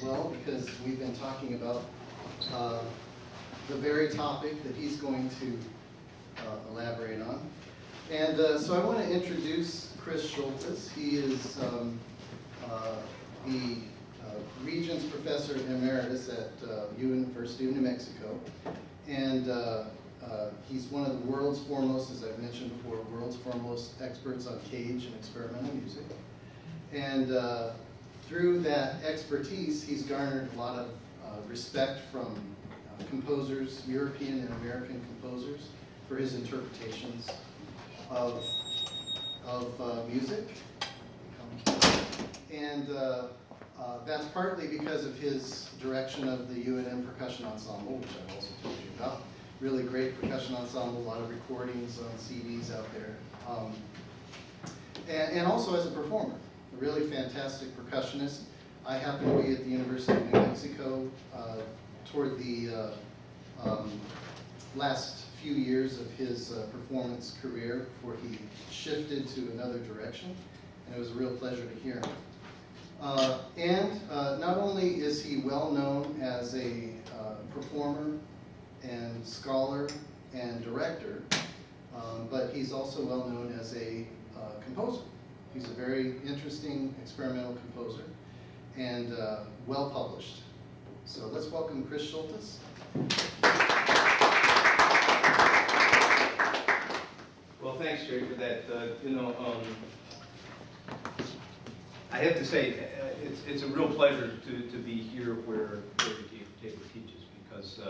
well, because we've been talking about the very topic that he's going to elaborate on. And so I want to introduce Chris Shultis. He is the Regents Professor Emeritus at University of New Mexico. And he's one of the world's foremost, as I've mentioned before, world's foremost experts on cage and experimental music. And through that expertise, he's garnered a lot of respect from composers, European and American composers, for his interpretations of music. And that's partly because of his direction of the UNM Percussion Ensemble, which I've also told you about. Really great percussion ensemble, a lot of recordings on CDs out there. And also as a performer, a really fantastic percussionist. I happen to be at the University of New Mexico toward the last few years of his performance career before he shifted to another direction, and it was a real pleasure to hear him. Not only is he well known as a performer and scholar and director, but he's also well known as a composer. He's a very interesting experimental composer and well published. So let's welcome Chris Shultis. Well, thanks, Jerry, for that. I have to say, it's a real pleasure to be here where Tabor teaches, because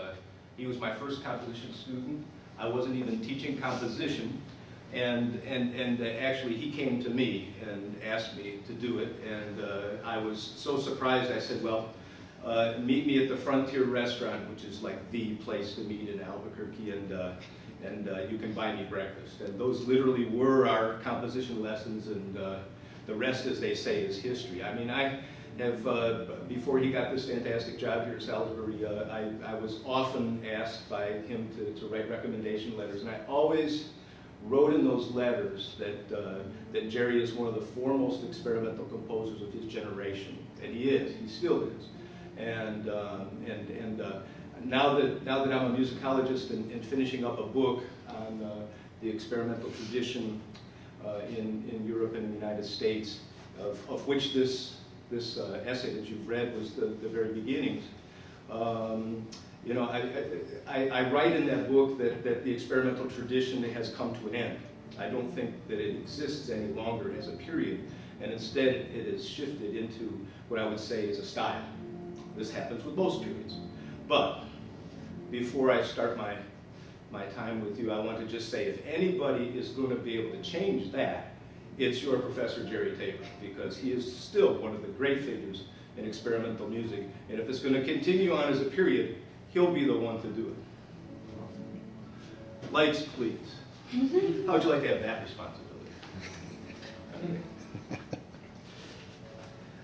he was my first composition student. I wasn't even teaching composition, and actually he came to me and asked me to do it, and I was so surprised. I said, well, meet me at the Frontier Restaurant, which is like the place to meet in Albuquerque, and you can buy me breakfast. And those literally were our composition lessons, and the rest, as they say, is history. I mean, I have, before he got this fantastic job here at Salisbury, I was often asked by him to write recommendation letters, and I always wrote in those letters that Jerry is one of the foremost experimental composers of his generation, and he still is. And now that I'm a musicologist and finishing up a book on the experimental tradition in Europe and the United States, of which this essay that you've read was the very beginnings. I write in that book that the experimental tradition has come to an end. I don't think that it exists any longer as a period, and instead it has shifted into what I would say is a style. This happens with most periods. But before I start my time with you, I want to just say, if anybody is going to be able to change that, it's your Professor Jerry Tabor, because he is still one of the great figures in experimental music, and if it's going to continue on as a period, he'll be the one to do it. Lights, please. How would you like to have that responsibility?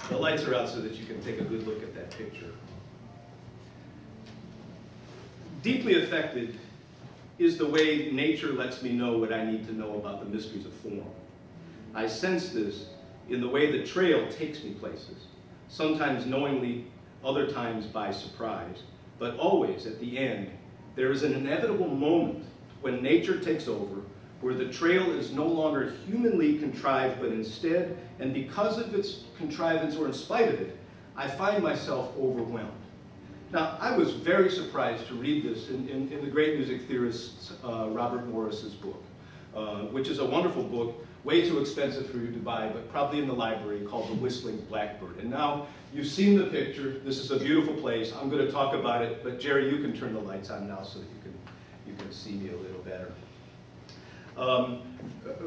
The lights are out so that you can take a good look at that picture. Deeply affected is the way nature lets me know what I need to know about the mysteries of form. I sense this in the way the trail takes me places, sometimes knowingly, other times by surprise, but always at the end, there is an inevitable moment when nature takes over, where the trail is no longer humanly contrived, but instead, and because of its contrivance or in spite of it, I find myself overwhelmed. Now, I was very surprised to read this in the great music theorist Robert Morris's book, which is a wonderful book, way too expensive for you to buy, but probably in the library, called The Whistling Blackbird. And now, you've seen the picture. This is a beautiful place. I'm going to talk about it, but Jerry, you can turn the lights on now so that you can see me a little better.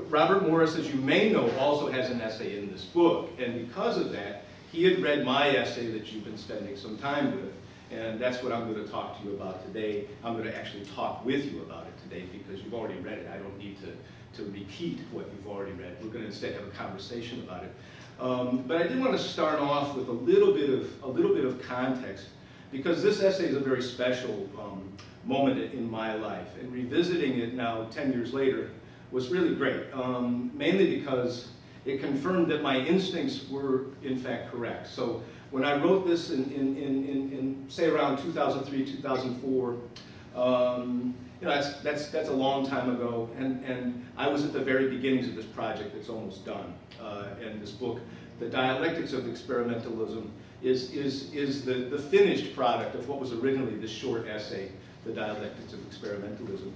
Robert Morris, as you may know, also has an essay in this book, and because of that, he had read my essay that you've been spending some time with, and that's what I'm going to talk to you about today. I'm going to actually talk with you about it today because you've already read it. I don't need to repeat what you've already read. We're going to instead have a conversation about it. But I did want to start off with a little bit of context, because this essay is a very special moment in my life, and revisiting it now 10 years later was really great, mainly because it confirmed that my instincts were in fact correct. So when I wrote this in say around 2003, 2004, you know, that's a long time ago, and I was at the very beginnings of this project that's almost done. And this book, The Dialectics of Experimentalism, is the finished product of what was originally this short essay, The Dialectics of Experimentalism.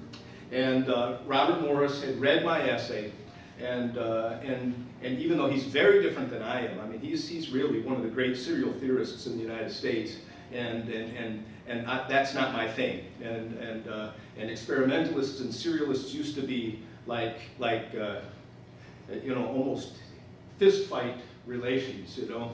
And Robert Morris had read my essay, and even though he's very different than I am, I mean, he's really one of the great serial theorists in the United States, and that's not my thing. And experimentalists and serialists used to be like you know, almost fist fight relations, you know.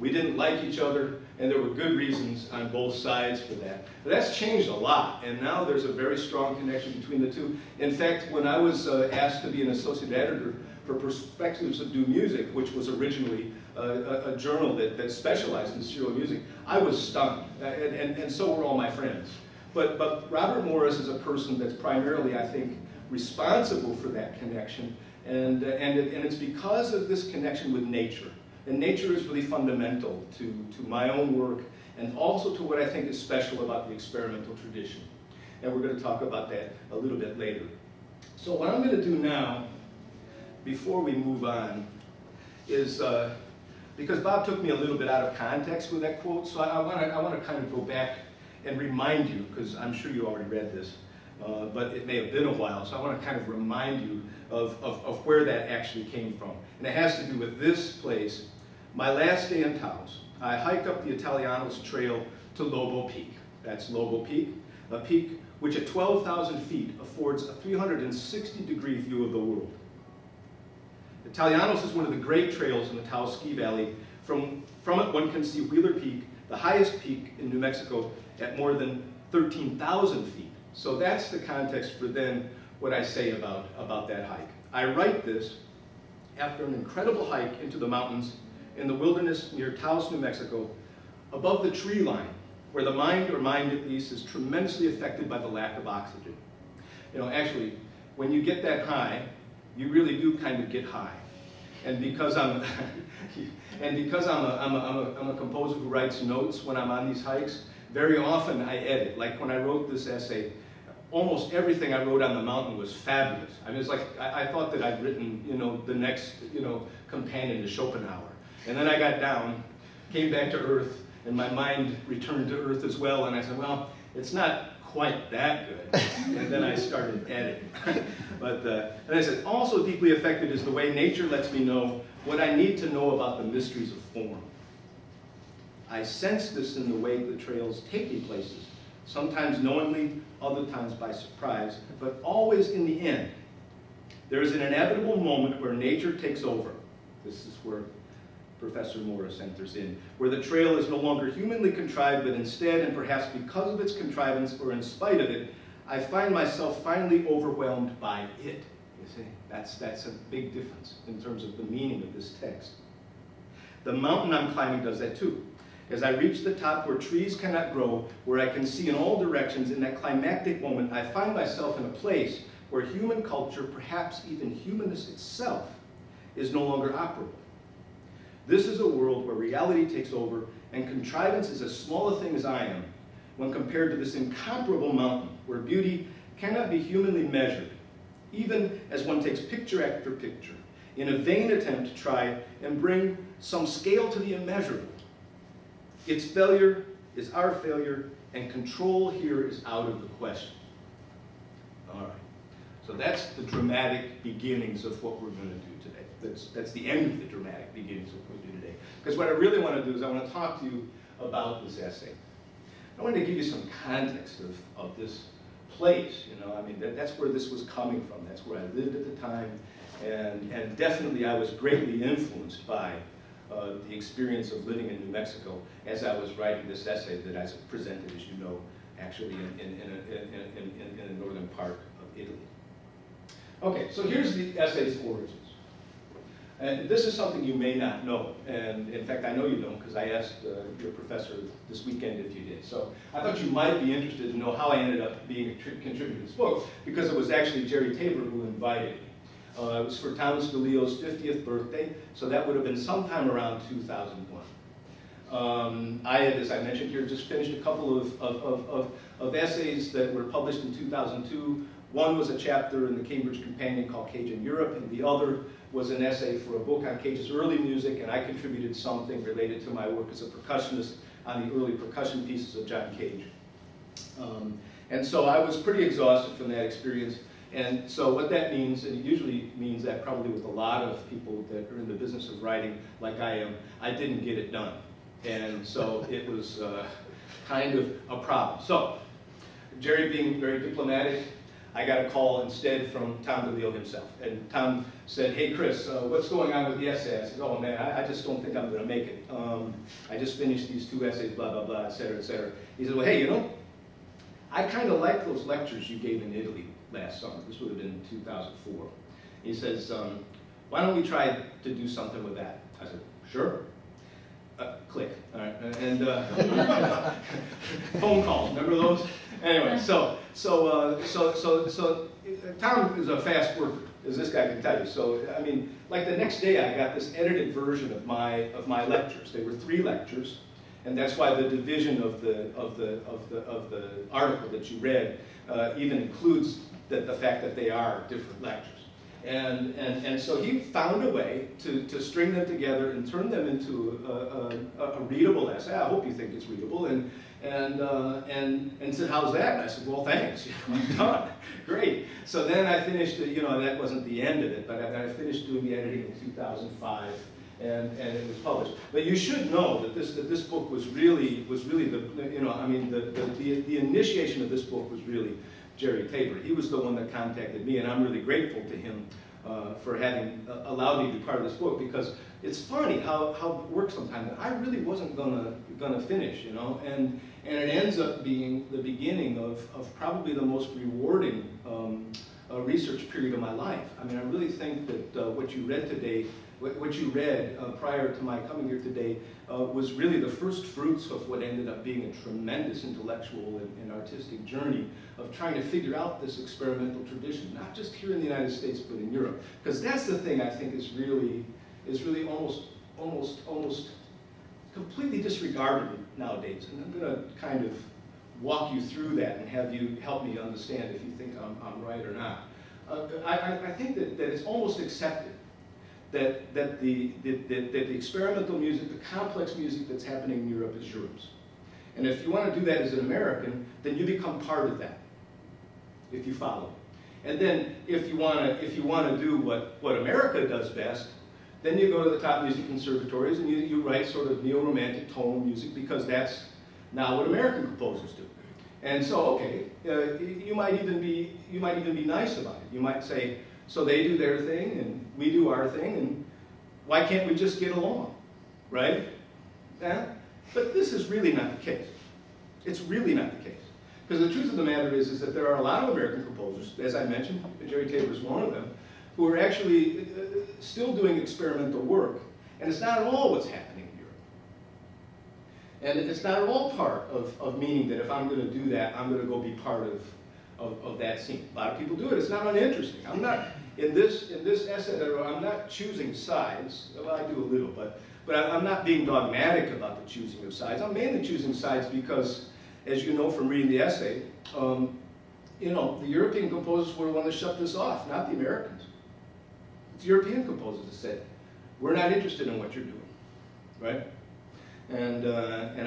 We didn't like each other, and there were good reasons on both sides for that. But that's changed a lot, and now there's a very strong connection between the two. In fact, when I was asked to be an associate editor for Perspectives of New Music, which was originally a journal that specialized in serial music, I was stunned, and so were all my friends. But Robert Morris is a person that's primarily, I think, responsible for that connection, and it's because of this connection with nature. And nature is really fundamental to my own work, and also to what I think is special about the experimental tradition. And we're going to talk about that a little bit later. So what I'm going to do now, before we move on, is, because Bob took me a little bit out of context with that quote, so I want to kind of go back and remind you, because I'm sure you already read this, but it may have been a while, so I want to kind of remind you of where that actually came from. And it has to do with this place. My last day in Taos, I hiked up the Italianos Trail to Lobo Peak. That's Lobo Peak, a peak which at 12,000 feet affords a 360-degree view of the world. Italianos is one of the great trails in the Taos Ski Valley. From it, one can see Wheeler Peak, the highest peak in New Mexico, at more than 13,000 feet. So that's the context for then what I say about that hike. I write this after an incredible hike into the mountains in the wilderness near Taos, New Mexico, above the tree line, where the mind, or mind at least, is tremendously affected by the lack of oxygen. You know, actually, when you get that high, you really do kind of get high. And because I'm a composer who writes notes when I'm on these hikes, very often I edit. Like when I wrote this essay, almost everything I wrote on the mountain was fabulous. I mean, it's like I thought that I'd written, you know, the next, you know, companion to Schopenhauer. And then I got down, came back to earth, and my mind returned to earth as well. And I said, well, it's not quite that good. And then I started editing. But and I said, also deeply affected is the way nature lets me know what I need to know about the mysteries of form. I sense this in the way the trails take me places, sometimes knowingly, other times by surprise, but always in the end. There is an inevitable moment where nature takes over. This is where Professor Morris enters in, where the trail is no longer humanly contrived, but instead, and perhaps because of its contrivance or in spite of it, I find myself finally overwhelmed by it. You see, that's a big difference in terms of the meaning of this text. The mountain I'm climbing does that too. As I reach the top where trees cannot grow, where I can see in all directions, in that climactic moment, I find myself in a place where human culture, perhaps even humanness itself, is no longer operable. This is a world where reality takes over and contrivance is as small a thing as I am when compared to this incomparable mountain where beauty cannot be humanly measured, even as one takes picture after picture, in a vain attempt to try and bring some scale to the immeasurable. Its failure is our failure, and control here is out of the question. All right, so that's the dramatic beginnings of what we're going to do today. That's the end of the dramatic beginnings of what we do today. Because what I really want to do is I want to talk to you about this essay. I want to give you some context of this place. You know, I mean, that's where this was coming from. That's where I lived at the time, and definitely I was greatly influenced by the experience of living in New Mexico as I was writing this essay that I presented, as you know, actually in the northern part of Italy. Okay, so here's the essay's origins. And this is something you may not know, and in fact I know you don't because I asked your professor this weekend if you did. So I thought you might be interested to know how I ended up being a contributor to this book, because it was actually Jerry Tabor who invited me. It was for Thomas DeLeo's 50th birthday, so that would have been sometime around 2001. I had, as I mentioned here, just finished a couple of essays that were published in 2002. One was a chapter in the Cambridge Companion called Cajun Europe, and the other was an essay for a book on Cage's early music, and I contributed something related to my work as a percussionist on the early percussion pieces of John Cage. And so I was pretty exhausted from that experience. And so what that means, and it usually means that probably with a lot of people that are in the business of writing like I am, I didn't get it done. And so it was kind of a problem. So Jerry being very diplomatic, I got a call instead from Tom DeLeo himself. And Tom said, hey Chris, what's going on with the essay? I said, oh man, I just don't think I'm gonna make it. I just finished these 2 essays, blah, blah, blah, et cetera, et cetera. He said, well, hey, you know, I kind of like those lectures you gave in Italy last summer. This would have been 2004. He says, why don't we try to do something with that? I said, sure. Click. All right. And phone calls. Remember those? Anyway, so Tom is a fast worker, as this guy can tell you. So I mean, like the next day, I got this edited version of my lectures. They were 3 lectures, and that's why the division of the article that you read even includes the fact that they are different lectures. And so he found a way to string them together and turn them into a readable essay. I hope you think it's readable. And said, how's that? And I said, well, thanks. I'm done. Great. So then I finished, that wasn't the end of it, but I finished doing the editing in 2005. And it was published. But you should know that this book was really the initiation of this book was really Jerry Tabor. He was the one that contacted me, and I'm really grateful to him for having allowed me to be part of this book, because it's funny how it works sometimes. I really wasn't gonna finish, and it ends up being the beginning of probably the most rewarding research period of my life. I mean, I really think that what you read today, what you read prior to my coming here today, was really the first fruits of what ended up being a tremendous intellectual and artistic journey of trying to figure out this experimental tradition, not just here in the United States, but in Europe. Because that's the thing I think is really almost completely disregarded nowadays. And I'm going to kind of walk you through that and have you help me understand if you think I'm right or not. I think that it's almost accepted that the experimental music, the complex music that's happening in Europe is yours. And if you want to do that as an American, then you become part of that, if you follow. And then if you want to do what America does best, then you go to the top music conservatories and you write sort of neo-romantic tone music, because that's now what American composers do. And so, okay, you might even be nice about it. You might say, so they do their thing and we do our thing, and why can't we just get along, right? Yeah? But this is really not the case. It's really not the case. Because the truth of the matter is that there are a lot of American composers, as I mentioned, Jerry Tabor is one of them, who are actually still doing experimental work, and it's not at all what's happening in Europe. And it's not at all part of meaning that if I'm going to do that, I'm going to go be part of that scene. A lot of people do it. It's not uninteresting. I'm not, in this essay, I'm not choosing sides. Well, I do a little, but I'm not being dogmatic about the choosing of sides. I'm mainly choosing sides because, as you know from reading the essay, the European composers were the ones that shut this off, not the Americans. It's European composers that said, we're not interested in what you're doing, right? And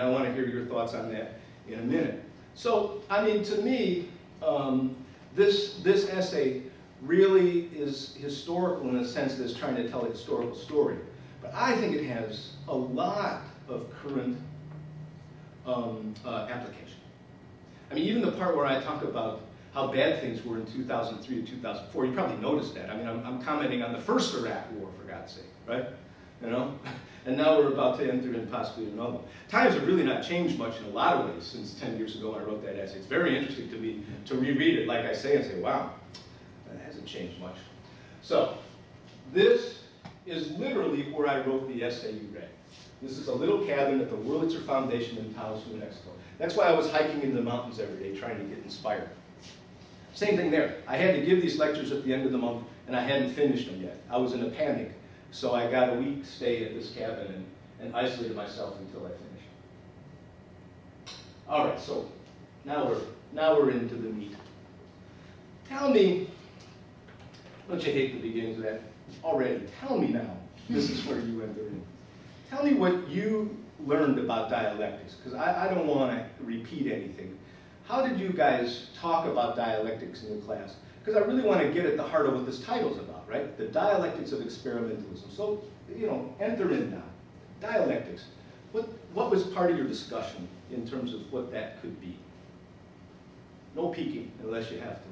I want to hear your thoughts on that in a minute. So, I mean, to me, this essay really is historical in the sense that it's trying to tell a historical story. But I think it has a lot of current application. I mean, even the part where I talk about how bad things were in 2003 to 2004, you probably noticed that. I mean, I'm commenting on the first Iraq War, for God's sake, right? And now we're about to enter in possibly another one. Times have really not changed much in a lot of ways since 10 years ago when I wrote that essay. It's very interesting to me to reread it, like I say, and say, wow, that hasn't changed much. So, this is literally where I wrote the essay you read. This is a little cabin at the Wurlitzer Foundation in Taos, New Mexico. That's why I was hiking in the mountains every day trying to get inspired. Same thing there. I had to give these lectures at the end of the month, and I hadn't finished them yet. I was in a panic, so I got a week stay at this cabin and isolated myself until I finished. All right, so now we're into the meat. Tell me, don't you hate the beginnings of that already? Tell me now. This is where you enter in. Tell me what you learned about dialectics, because I don't want to repeat anything. How did you guys talk about dialectics in the class? Because I really want to get at the heart of what this title's about, right? The dialectics of experimentalism. So, enter in now. Dialectics. What was part of your discussion in terms of what that could be? No peeking unless you have to.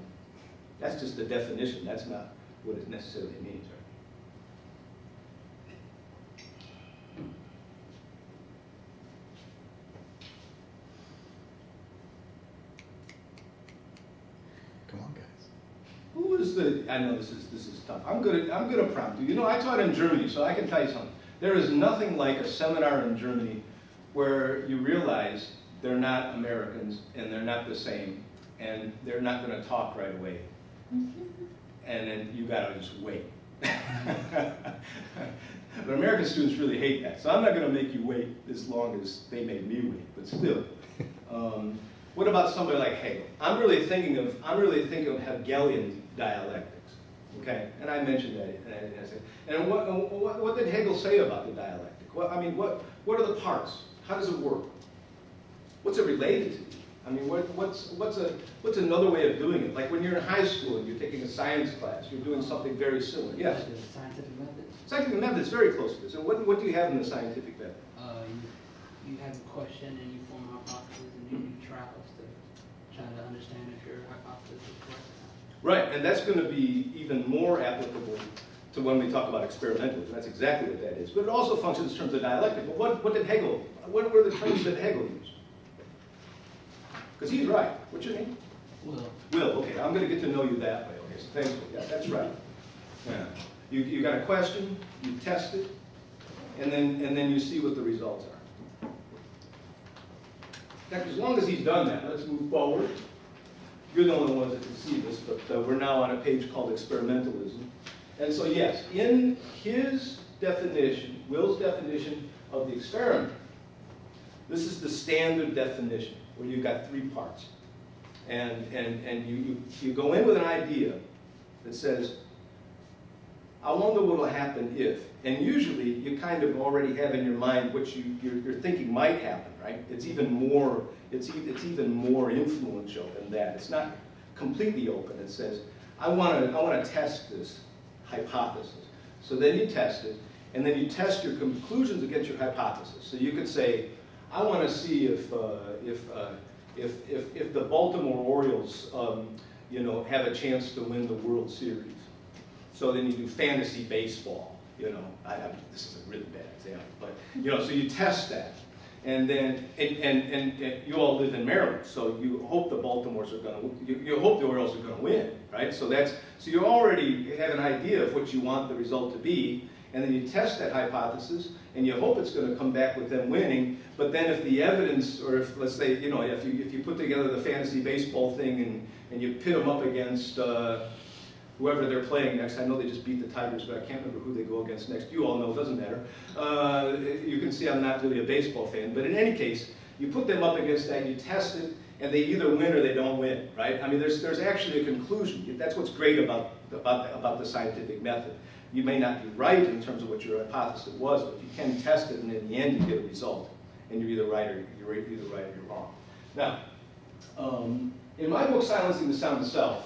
That's just the definition. That's not what it necessarily means, right? Come on, guys. Who is the? I know this is tough. I'm gonna prompt you. I taught in Germany, so I can tell you something. There is nothing like a seminar in Germany where you realize they're not Americans and they're not the same and they're not going to talk right away. And then you got to just wait. But American students really hate that, so I'm not going to make you wait as long as they made me wait. But still, what about somebody like Hegel? I'm really thinking of Hegelian dialectics. Okay, and I mentioned that. And what did Hegel say about the dialectic? What are the parts? How does it work? What's it related to? I mean, what's another way of doing it? Like when you're in high school and you're taking a science class, you're doing something very similar. Yes. The scientific method. Scientific method is very close to this. And what do you have in the scientific method? You have a question and you form a hypothesis and you do trials to try to understand if your hypothesis is correct or not. Right, and that's going to be even more applicable to when we talk about experimentalism. That's exactly what that is. But it also functions in terms of dialectic. But what were the terms that Hegel used? Because he's right. What's your name? Will. Will, okay. I'm going to get to know you that way. Okay, so thanks. Yeah, that's right. Yeah. You got a question, you test it, and then you see what the results are. Now, as long as he's done that, let's move forward. You're the only ones that can see this, but we're now on a page called experimentalism. And so yes, in his definition, Will's definition of the experiment, this is the standard definition, where you've got three parts. And you go in with an idea that says, I wonder what will happen if. And usually you kind of already have in your mind what you're thinking might happen, right? It's even more influential than that. It's not completely open. It says, I want to test this hypothesis. So then you test it, and then you test your conclusions against your hypothesis. So you could say, I want to see if the Baltimore Orioles, have a chance to win the World Series. So then you do fantasy baseball. This is a really bad example, but so you test that, and then and you all live in Maryland, so you hope the Baltimores are going to, you hope the Orioles are going to win, right? So you already have an idea of what you want the result to be, and then you test that hypothesis, and you hope it's going to come back with them winning. But then if the evidence, or if let's say if you put together the fantasy baseball thing and you pit them up against whoever they're playing next. I know they just beat the Tigers, but I can't remember who they go against next. You all know, it doesn't matter. You can see I'm not really a baseball fan, but in any case, you put them up against that, you test it, and they either win or they don't win, right? I mean, there's actually a conclusion. That's what's great about the scientific method. You may not be right in terms of what your hypothesis was, but you can test it, and in the end, you get a result, and you're either right or you're wrong. Now, in my book, Silencing the Sound of Self,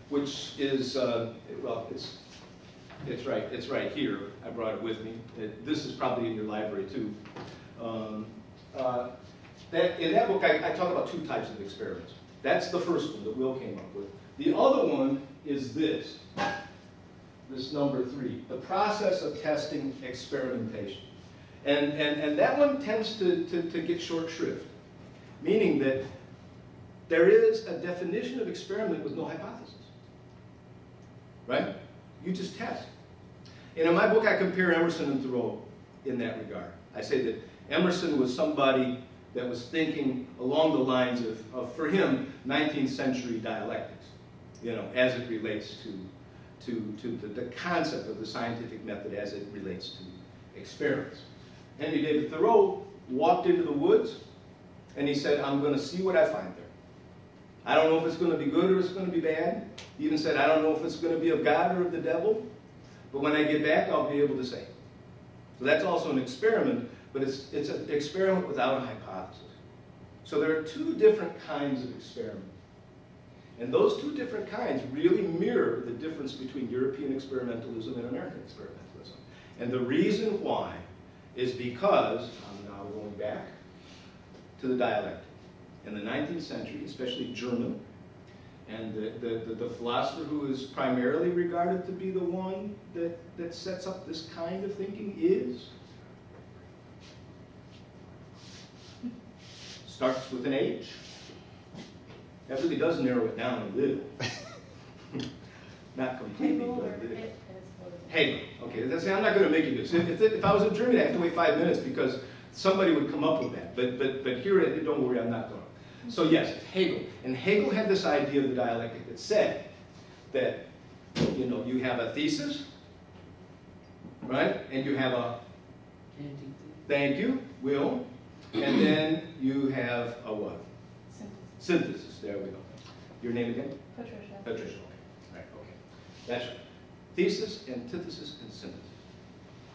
which is, it's right here. I brought it with me. This is probably in your library too. In that book, I talk about two types of experiments. That's the first one that Will came up with. The other one is this number 3, the process of testing experimentation. And that one tends to get short shrift, meaning that there is a definition of experiment with no hypothesis. Right? You just test. And in my book, I compare Emerson and Thoreau in that regard. I say that Emerson was somebody that was thinking along the lines of for him, 19th century dialectics, as it relates to the concept of the scientific method as it relates to experiments. Henry David Thoreau walked into the woods and he said, I'm going to see what I find there. I don't know if it's going to be good or it's going to be bad. He even said, I don't know if it's going to be of God or of the devil, but when I get back, I'll be able to say. So that's also an experiment, but it's an experiment without a hypothesis. So there are two different kinds of experiment. And those two different kinds really mirror the difference between European experimentalism and American experimentalism. And the reason why is because, I'm now going back to the dialectic. In the 19th century, especially German, and the philosopher who is primarily regarded to be the one that sets up this kind of thinking is, starts with an H. That really does narrow it down a little. Not completely, but a little. Hegel. Okay, see, I'm not going to make you do this. If I was in Germany, I have to wait 5 minutes because somebody would come up with that. But here, don't worry, I'm not going to. So yes, Hegel. And Hegel had this idea of the dialectic that said that, you have a thesis, right? And you have a, thank you, will. And then you have a what? Synthesis. There we go. Your name again? Patricia. Patricia. Okay. Right. Okay. That's right. Thesis, antithesis, and synthesis.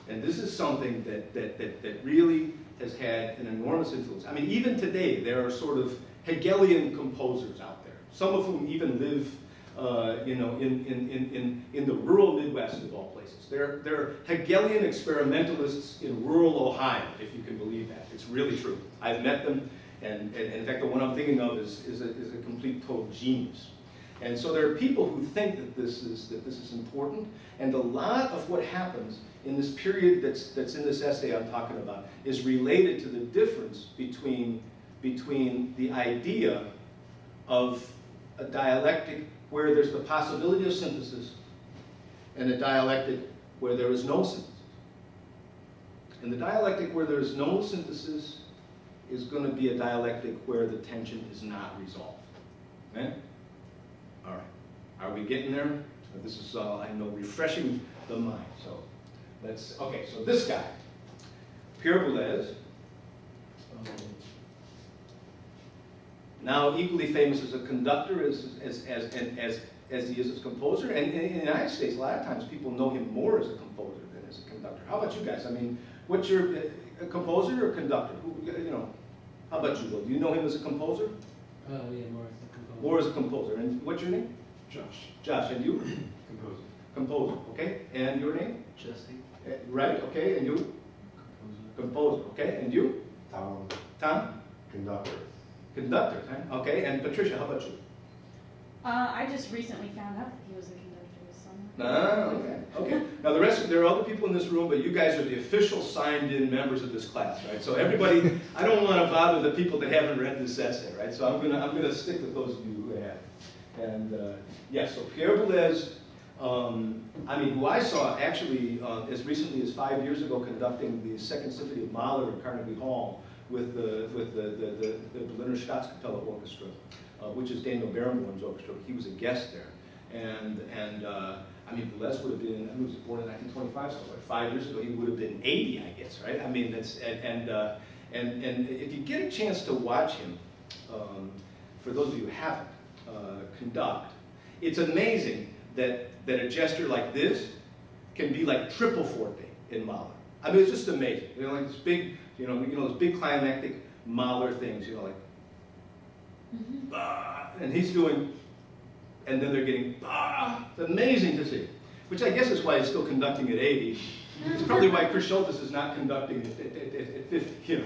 And this is something that really has had an enormous influence. I mean, even today, there are sort of Hegelian composers out there, some of whom even live, in the rural Midwest of all places. There are Hegelian experimentalists in rural Ohio, if you can believe that. It's really true. I've met them, and in fact, the one I'm thinking of is a complete total genius. And so there are people who think that this is important, and a lot of what happens in this period that's in this essay I'm talking about is related to the difference between the idea of a dialectic where there's the possibility of synthesis and a dialectic where there is no synthesis. And the dialectic where there is no synthesis is going to be a dialectic where the tension is not resolved. Okay? All right. Are we getting there? This is, I know, refreshing the mind. So okay, so this guy, Pierre Boulez, now equally famous as a conductor as he is as a composer. And in the United States, a lot of times people know him more as a composer than as a conductor. How about you guys? I mean, what's your a composer or conductor? How about you, Will? Do you know him as a composer? Yeah, more as a composer. More as a composer. And what's your name? Josh. Josh. And you? Composer. Composer. Okay. And your name? Jesse. Right. Okay. And you? Composer. Okay. And you? Tom. Tom? Conductor. Conductor. Huh? Okay. And Patricia, how about you? I just recently found out that he was a conductor this summer. Ah, okay. Okay. Now the rest, there are other people in this room, but you guys are the official signed-in members of this class, right? So everybody, I don't want to bother the people that haven't read this essay, right? So I'm gonna stick with those of you who have. And yes, so Pierre Boulez, who I saw actually as recently as 5 years ago conducting the Second Symphony of Mahler at Carnegie Hall with the Berliner Staatskapelle Orchestra, which is Daniel Barenboim's orchestra. He was a guest there, and Boulez would have been, he was born in 1925, so like 5 years ago he would have been 80, I guess, right? I mean, that's and if you get a chance to watch him, for those of you who haven't, conduct, it's amazing that a gesture like this can be like triple forte in Mahler. I mean, it's just amazing. Like this big, those big climactic Mahler things, like, and he's doing, and then they're getting, it's amazing to see. Which I guess is why he's still conducting at 80. It's probably why Chris Shultis is not conducting at 50,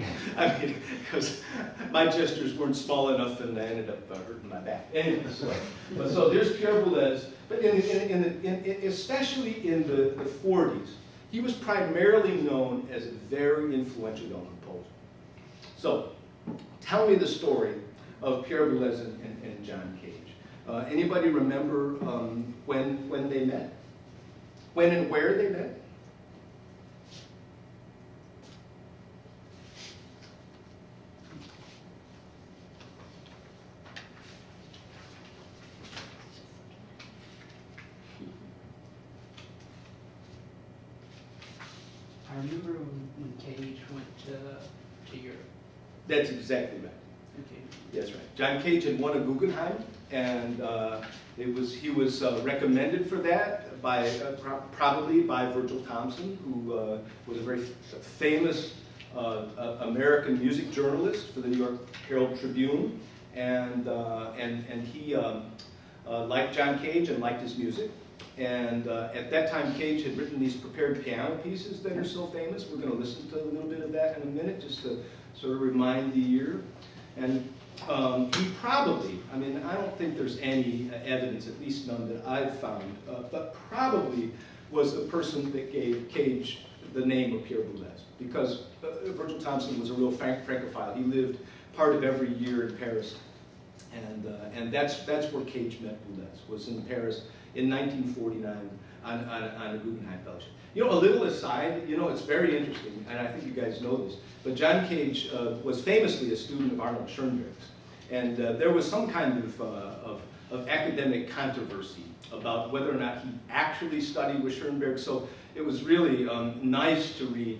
because my gestures weren't small enough and I ended up hurting my back. Anyway, so there's Pierre Boulez, but especially in the 40s, he was primarily known as a very influential young composer. So, tell me the story of Pierre Boulez and John Cage. Anybody remember when they met? When and where they met? That's exactly right. Okay. That's right. John Cage had won a Guggenheim, and he was recommended for that by probably by Virgil Thomson, who was a very famous American music journalist for the New York Herald Tribune, and he liked John Cage and liked his music. And at that time, Cage had written these prepared piano pieces that are so famous. We're going to listen to a little bit of that in a minute, just to sort of remind the ear. And he probably, I mean, I don't think there's any evidence, at least none that I've found, but probably was the person that gave Cage the name of Pierre Boulez, because Virgil Thomson was a real Francophile. He lived part of every year in Paris, and that's where Cage met Boulez, was in Paris in 1949 on a Guggenheim Fellowship. You know, a little aside, you know, it's very interesting, and I think you guys know this, but John Cage was famously a student of Arnold Schoenberg's, and there was some kind of academic controversy about whether or not he actually studied with Schoenberg, so it was really nice to read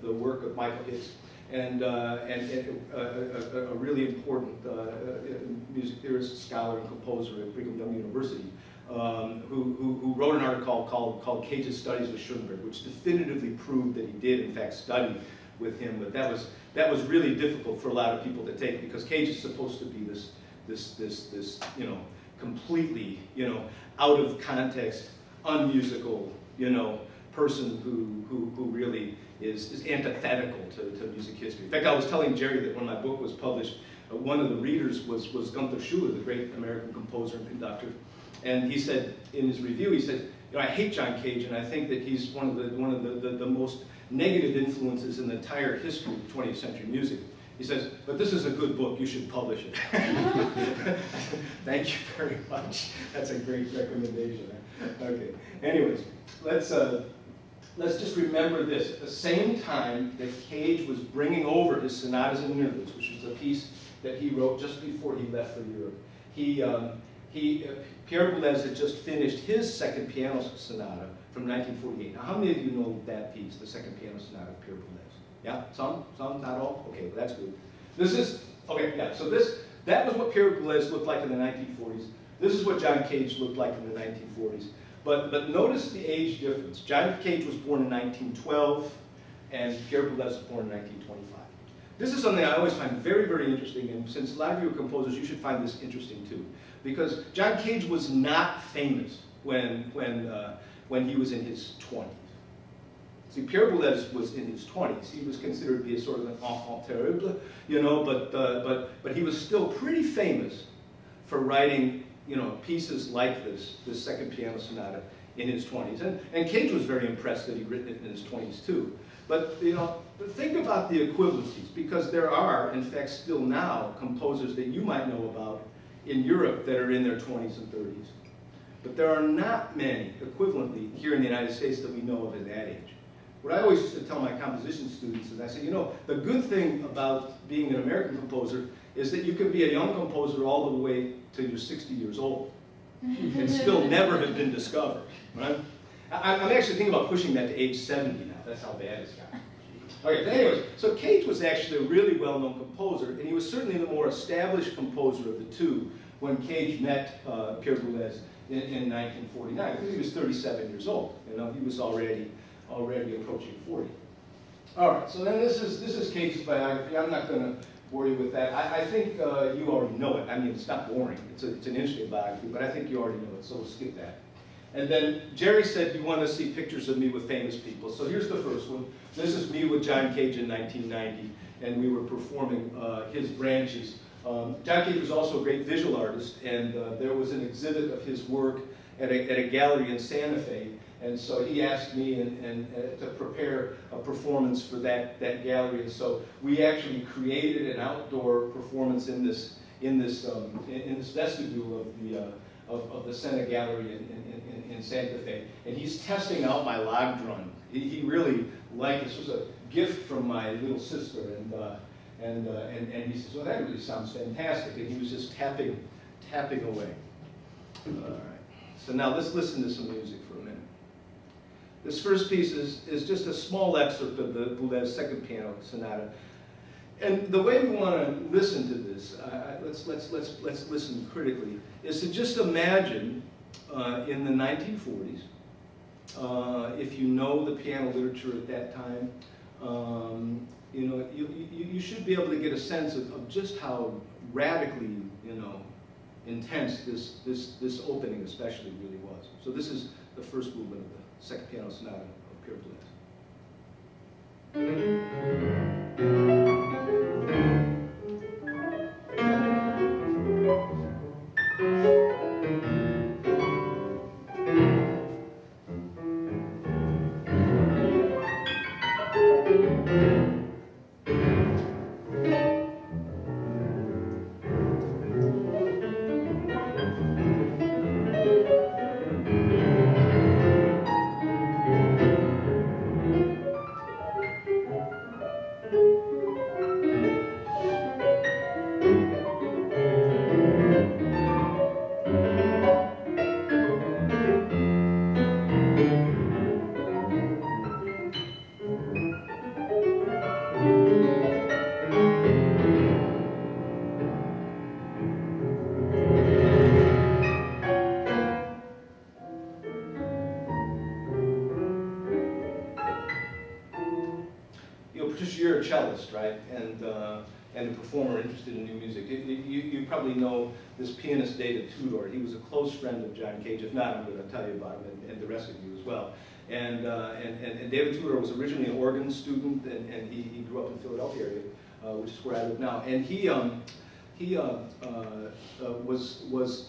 the work of Michael Hicks, and a really important music theorist, scholar, and composer at Brigham Young University, who wrote an article called Cage's Studies with Schoenberg, which definitively proved that he did, in fact, study with him. But that was really difficult for a lot of people to take, because Cage is supposed to be this you know, completely, you know, out of context, unmusical, you know, person who really is antithetical to music history. In fact, I was telling Jerry that when my book was published, one of the readers was Gunther Schuller, the great American composer and conductor. And he said, in his review, he said, you know, I hate John Cage, and I think that he's one of the most negative influences in the entire history of 20th century music. He says, but this is a good book, you should publish it. Thank you very much. That's a great recommendation. Okay, anyways, let's just remember this. At the same time that Cage was bringing over his sonatas and interludes, which was a piece that he wrote just before he left for Europe, Pierre Boulez had just finished his second piano sonata from 1948. Now, how many of you know that piece, the second piano sonata of Pierre Boulez? Yeah, some, not all? Okay, well, that's good. So that was what Pierre Boulez looked like in the 1940s. This is what John Cage looked like in the 1940s. But notice the age difference. John Cage was born in 1912, and Pierre Boulez was born in 1925. This is something I always find very, very interesting, and since a lot of you are composers, you should find this interesting too. Because John Cage was not famous when he was in his 20s. See, Pierre Boulez was in his 20s. He was considered to be a sort of an enfant terrible, you know, but he was still pretty famous for writing, you know, pieces like this second piano sonata in his 20s. And Cage was very impressed that he'd written it in his 20s too. But, you know, think about the equivalencies, because there are, in fact, still now composers that you might know about in Europe that are in their 20s and 30s. But there are not many equivalently here in the United States that we know of at that age. What I always used to tell my composition students is I say, you know, the good thing about being an American composer is that you can be a young composer all the way till you're 60 years old and still never have been discovered, right? I'm actually thinking about pushing that to age 70 now. That's how bad it's gotten. Okay, but anyways, so Cage was actually a really well-known composer, and he was certainly the more established composer of the two when Cage met Pierre Boulez in 1949. I think he was 37 years old. You know, he was already approaching 40. All right, so then this is Cage's biography. I'm not going to bore you with that. I think you already know it. I mean, it's not boring. It's an interesting biography, but I think you already know it, so we'll skip that. And then Jerry said you want to see pictures of me with famous people. So here's the first one. This is me with John Cage in 1990, and we were performing his branches. John Cage was also a great visual artist, and there was an exhibit of his work at a gallery in Santa Fe. And so he asked me to prepare a performance for that gallery. And so we actually created an outdoor performance in this vestibule of the Sena Gallery in Santa Fe. And he's testing out my log drum. He really liked this. This was a gift from my little sister. And he says, well, that really sounds fantastic. And he was just tapping away. All right. So now let's listen to some music for a minute. This first piece is just a small excerpt of the Boulez second piano sonata. And the way we want to listen to this, let's listen critically, is to just imagine in the 1940s, if you know the piano literature at that time, you know, you should be able to get a sense of just how radically, you know, intense this opening especially really was. So this is the first movement of the second piano sonata of Pierre Boulez. You're a cellist, right? And a performer interested in new music. You probably know this pianist David Tudor. He was a close friend of John Cage. If not, I'm going to tell you about him and the rest of you as well. And David Tudor was originally an organ student, and he grew up in the Philadelphia area, which is where I live now. And he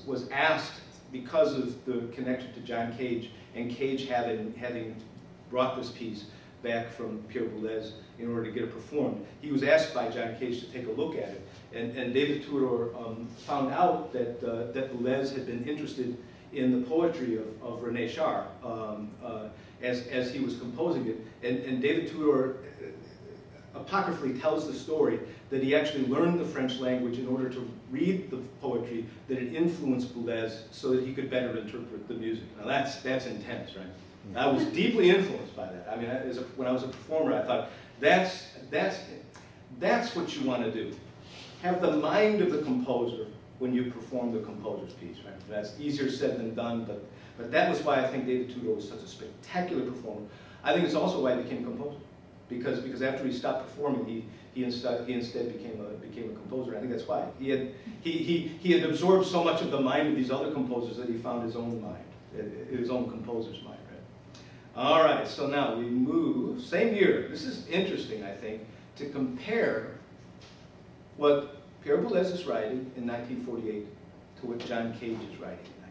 was asked, because of the connection to John Cage, and Cage having brought this piece back from Pierre Boulez in order to get it performed. He was asked by John Cage to take a look at it, and David Tudor found out that Boulez had been interested in the poetry of René Char as he was composing it, and David Tudor apocryphally tells the story that he actually learned the French language in order to read the poetry that had influenced Boulez so that he could better interpret the music. Now that's intense, right? I was deeply influenced by that. I mean, when I was a performer, I thought, that's what you want to do. Have the mind of the composer when you perform the composer's piece, right? That's easier said than done, but that was why I think David Tudor was such a spectacular performer. I think it's also why he became a composer, because after he stopped performing, he instead became a composer. I think that's why he had absorbed so much of the mind of these other composers that he found his own mind, his own composer's mind. All right, so now we move, same year. This is interesting, I think, to compare what Pierre Boulez is writing in 1948 to what John Cage is writing in 1948.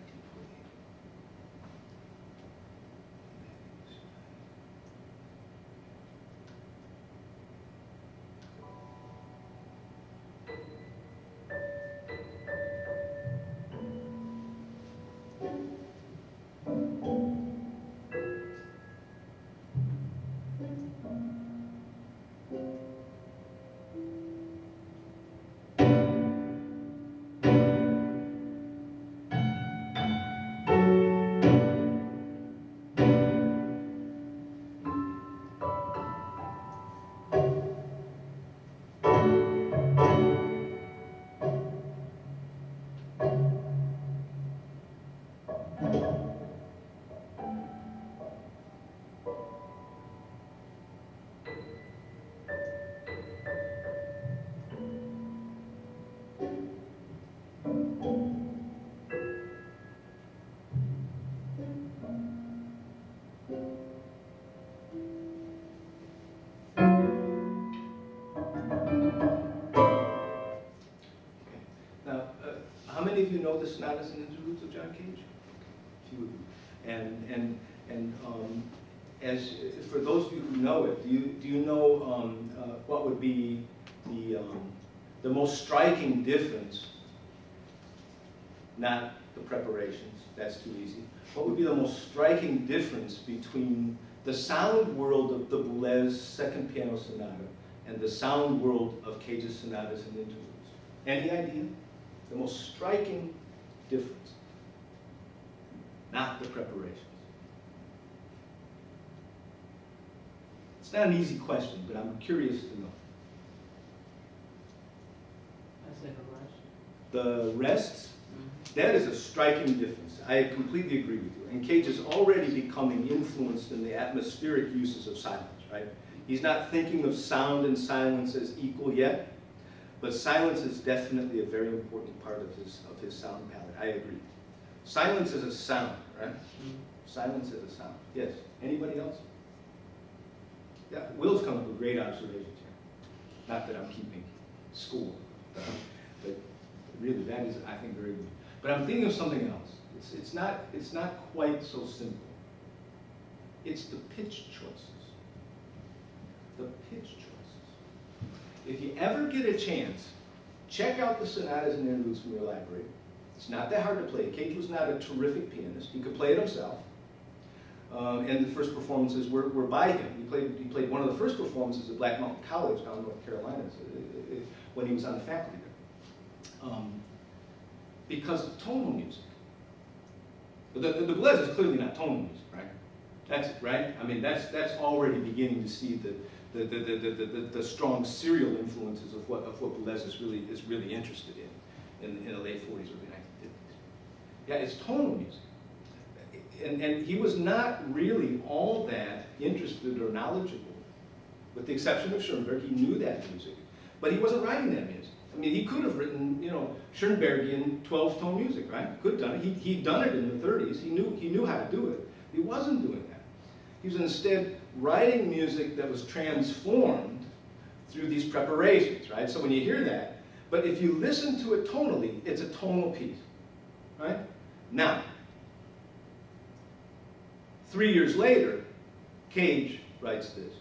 How many of you know the sonatas and interludes of John Cage? A few of you. And as for those of you who know it, do you know what would be the most striking difference? Not the preparations, that's too easy. What would be the most striking difference between the sound world of the Boulez second piano sonata and the sound world of Cage's sonatas and interludes? Any idea? The most striking difference. Not the preparations. It's not an easy question, but I'm curious to know. say the rest. The rests, Mhm. that is a striking difference. I completely agree with you. And Cage is already becoming influenced in the atmospheric uses of silence, right? He's not thinking of sound and silence as equal yet, but silence is definitely a very important part of his sound palette. I agree. Silence is a sound, right? Mhm. Silence is a sound. Yes. Anybody else? Yeah, Will's come up with great observations here. Not that I'm keeping score, but really that is, I think, very good. But I'm thinking of something else. It's not quite so simple. It's the pitch choices. The pitch choices. If you ever get a chance, check out the sonatas and interludes from your library. It's not that hard to play. Cage was not a terrific pianist. He could play it himself. And the first performances were by him. He played one of the first performances at Black Mountain College down in North Carolina when he was on the faculty there. Because of tonal music. The Boulez is clearly not tonal music, right? That's right. I mean, that's already beginning to see the strong serial influences of what Boulez is really interested in the late 40s, early 1950s. Yeah, it's tonal music. And he was not really all that interested or knowledgeable, with the exception of Schoenberg. He knew that music, but he wasn't writing that music. I mean, he could have written, Schoenbergian 12-tone music, right? Could have done it. He'd done it in the 30s. He knew how to do it. He wasn't doing that. He was instead writing music that was transformed through these preparations, right? So when you hear that, but if you listen to it tonally, it's a tonal piece, right? Now, 3 years later, Cage writes this.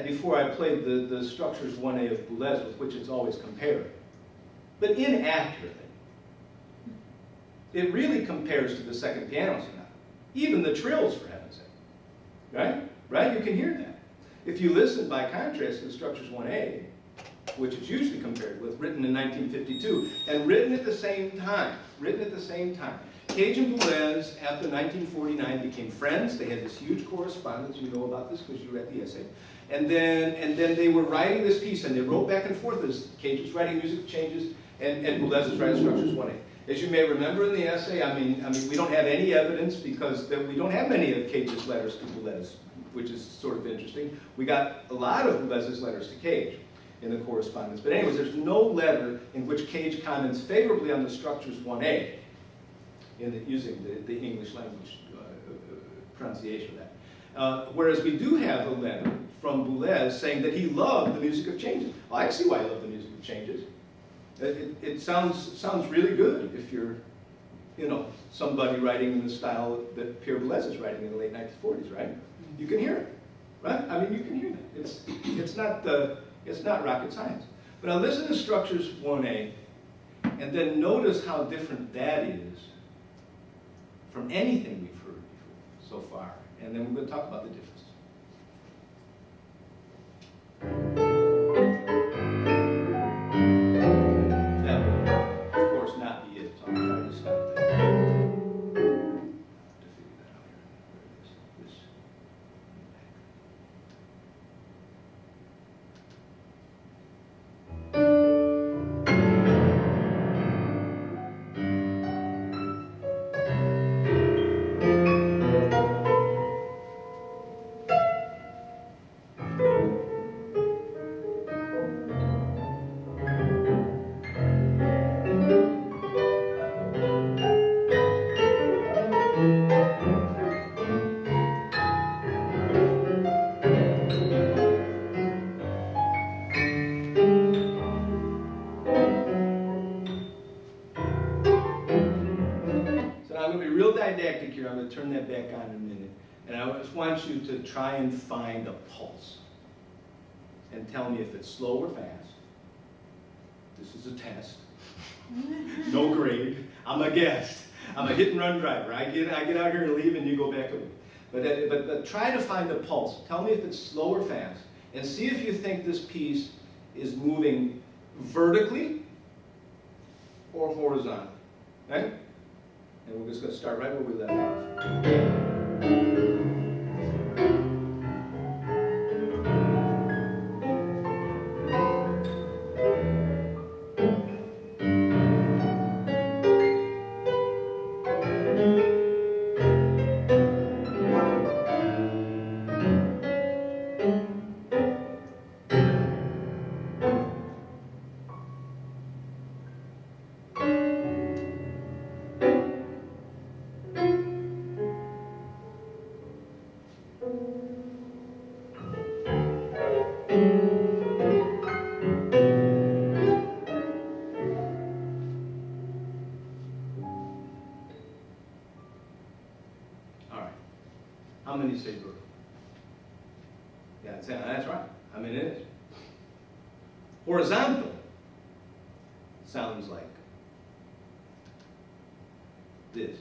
Before I played the structures 1A of Boulez, with which it's always compared, but inaccurately. It really compares to the second piano sonata, even the trills, for heaven's sake, right? Right? You can hear that. If you listen, by contrast, to the structures 1A, which it's usually compared with, written in 1952, and written at the same time. Cage and Boulez, after 1949, became friends. They had this huge correspondence. You know about this because you read the essay. And then they were writing this piece, and they wrote back and forth as Cage was writing music changes, and Boulez was writing structures 1A. As you may remember in the essay, I mean, we don't have any evidence because we don't have many of Cage's letters to Boulez, which is sort of interesting. We got a lot of Boulez's letters to Cage in the correspondence. But anyways, there's no letter in which Cage comments favorably on the structures 1A, using the English language pronunciation of that. Whereas we do have a letter from Boulez saying that he loved the music of changes. Well, I see why he loved the music of changes. It sounds really good if you're, somebody writing in the style that Pierre Boulez is writing in the late 1940s, right? You can hear it, right? I mean, you can hear that. It's not rocket science. But now listen to structures 1A, and then notice how different that is from anything we've heard before so far. And then we're going to talk about the difference. That will, of course, not be it, so I'm trying to stop that. To figure that out here. Where it is. going to be real didactic here. I'm going to turn that back on in a minute. And I just want you to try and find a pulse. And tell me if it's slow or fast. This is a test. No grade. I'm a guest. I'm a hit and run driver. I get out here and leave and you go back with me. But try to find a pulse. Tell me if it's slow or fast. And see if you think this piece is moving vertically or horizontally. Okay? And we're just going to start right where we left off. How many say vertical? Yeah, that's right. I mean, it is. Horizontal sounds like this.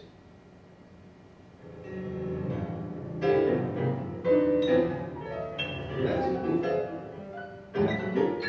That's a move. That's a move.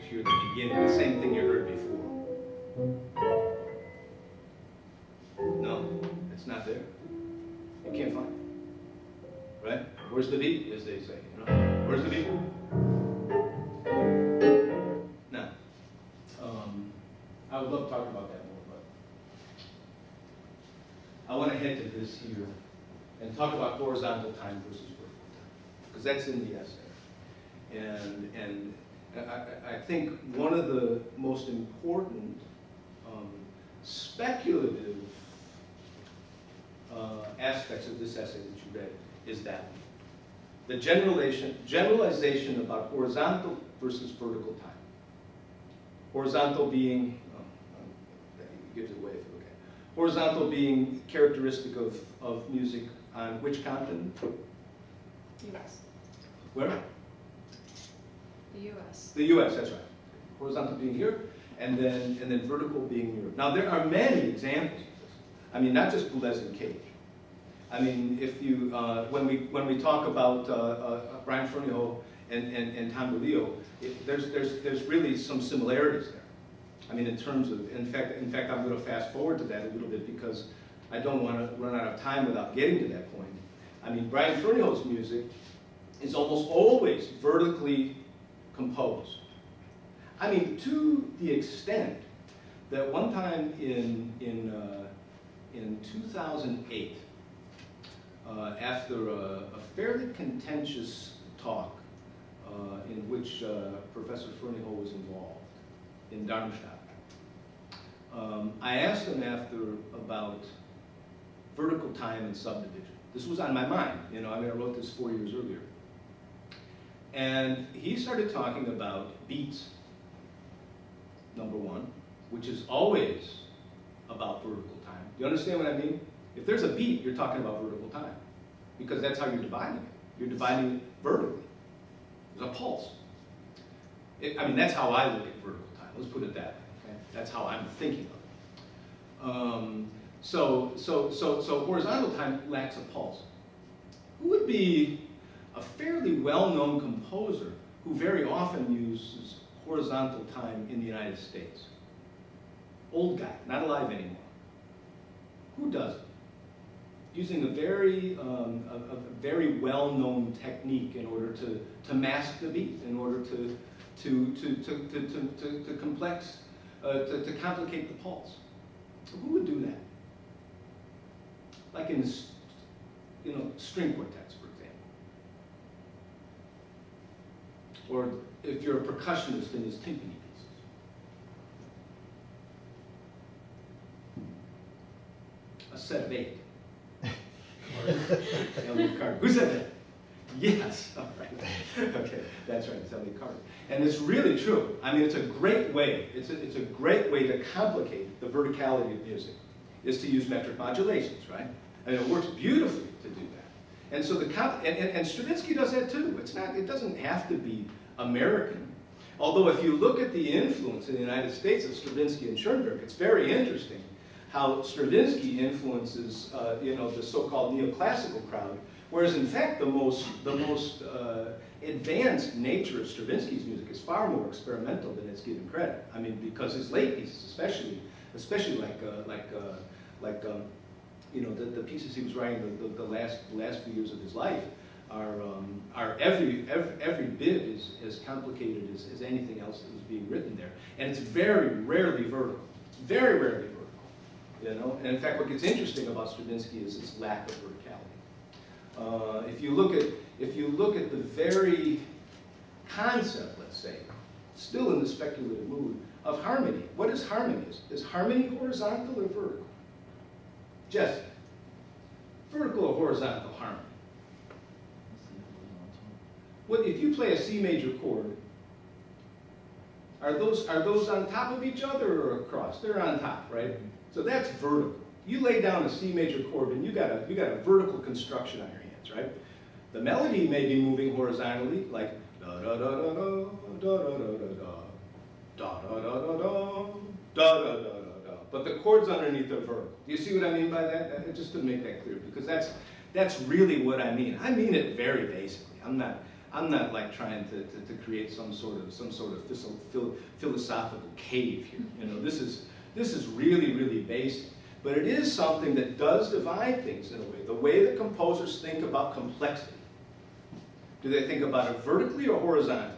Hear the beginning, the same thing you heard before. No, it's not there. You can't find it. Right? Where's the beat, as they say? You know? Where's the beat? Now, I would love to talk about that more, but I want to head to this here and talk about horizontal time versus vertical time, because that's in the essay. And I think one of the most important speculative aspects of this essay that you read is that one. The generalization about horizontal versus vertical time. Horizontal being, gives it away if okay. Horizontal being characteristic of music on which continent? U.S. Where? The U.S. The U.S., that's right. Horizontal being here, and then vertical being Europe. Now, there are many examples of this. I mean, not just Boulez and Cage. I mean, if you, when we talk about Brian Ferniholt and Tom DeLeo, there's really some similarities there. I mean, in terms of, in fact, I'm going to fast forward to that a little bit because I don't want to run out of time without getting to that point. I mean, Brian Ferniholt's music is almost always vertically composed. I mean, to the extent that one time in 2008, after a fairly contentious talk in which Professor Ferniholt was involved in Darmstadt, I asked him after about vertical time and subdivision. This was on my mind, you know, I mean, I wrote this 4 years earlier. And he started talking about beats, number one, which is always about vertical time. Do you understand what I mean? If there's a beat, you're talking about vertical time, because that's how you're dividing it. You're dividing it vertically. There's a pulse. I mean, that's how I look at vertical time. Let's put it that way. Okay? That's how I'm thinking of it. So horizontal time lacks a pulse. Who would be a fairly well-known composer who very often uses horizontal time in the United States? Old guy, not alive anymore. Who does it? Using a very well-known technique in order to mask the beat, in order to complicate the pulse. Who would do that? Like in string quartets, for example. Or if you're a percussionist in his timpani pieces. A set of 8. Elliott Carter. Who said that? Yes, all right. Okay, that's right, it's Elliott Carter. And it's really true. I mean, it's a great way, it's a great way to complicate the verticality of music, is to use metric modulations, right? And it works beautifully to do that. And so and Stravinsky does that too. It doesn't have to be American. Although if you look at the influence in the United States of Stravinsky and Schoenberg, it's very interesting how Stravinsky influences, the so-called neoclassical crowd, whereas in fact the most advanced nature of Stravinsky's music is far more experimental than it's given credit. I mean, because his late pieces, especially the pieces he was writing the last few years of his life are every bit as complicated as anything else that was being written there, and it's very rarely vertical. Very rarely vertical. And in fact, what gets interesting about Stravinsky is its lack of verticality. If you look at the very concept, let's say, still in the speculative mood of harmony, what is harmony? Is harmony horizontal or vertical? Jesse, vertical or horizontal harmony? What if you play a C major chord? Are those on top of each other or across? They're on top, right? So that's vertical. You lay down a C major chord and you got a vertical construction on your hands, right? The melody may be moving horizontally, like da da da da da da da da da da da da da da da da da da. But the chords underneath are vertical. Do you see what I mean by that? Just to make that clear, because that's really what I mean. I mean it very basically. I'm not like trying to create some sort of philosophical cave here. This is really, really basic. But it is something that does divide things in a way. The way that composers think about complexity. Do they think about it vertically or horizontally?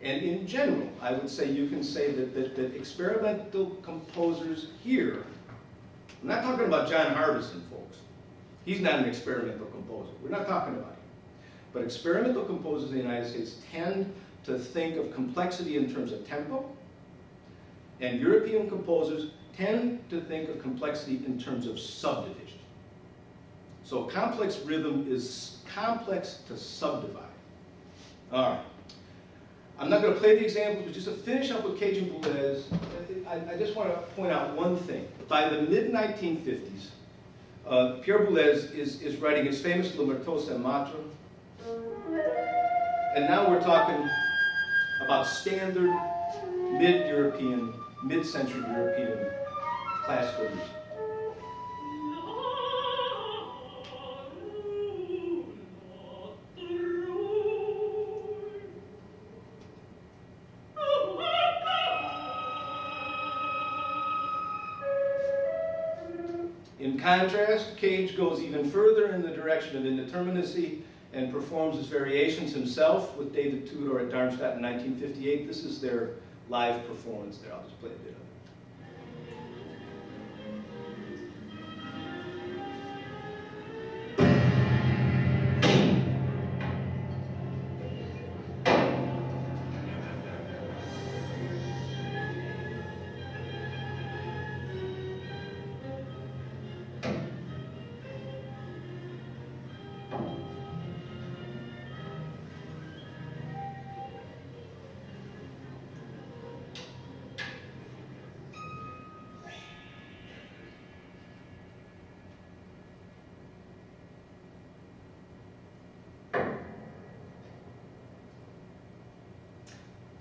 And in general, I would say you can say that experimental composers here, I'm not talking about John Harbison, folks. He's not an experimental composer. We're not talking about him. But experimental composers in the United States tend to think of complexity in terms of tempo, and European composers tend to think of complexity in terms of subdivision. So complex rhythm is complex to subdivide. All right. I'm not going to play the examples, but just to finish up with Cajun Boulez, I just want to point out one thing. By the mid-1950s, Pierre Boulez is writing his famous Le Marteau Saint Matre, and now we're talking about standard mid-European, mid-century European classical music. In contrast, Cage goes even further in the direction of indeterminacy and performs his variations himself with David Tudor at Darmstadt in 1958. This is their live performance there. I'll just play a bit of it.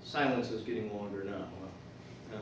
Silence is getting longer now. Well, yeah.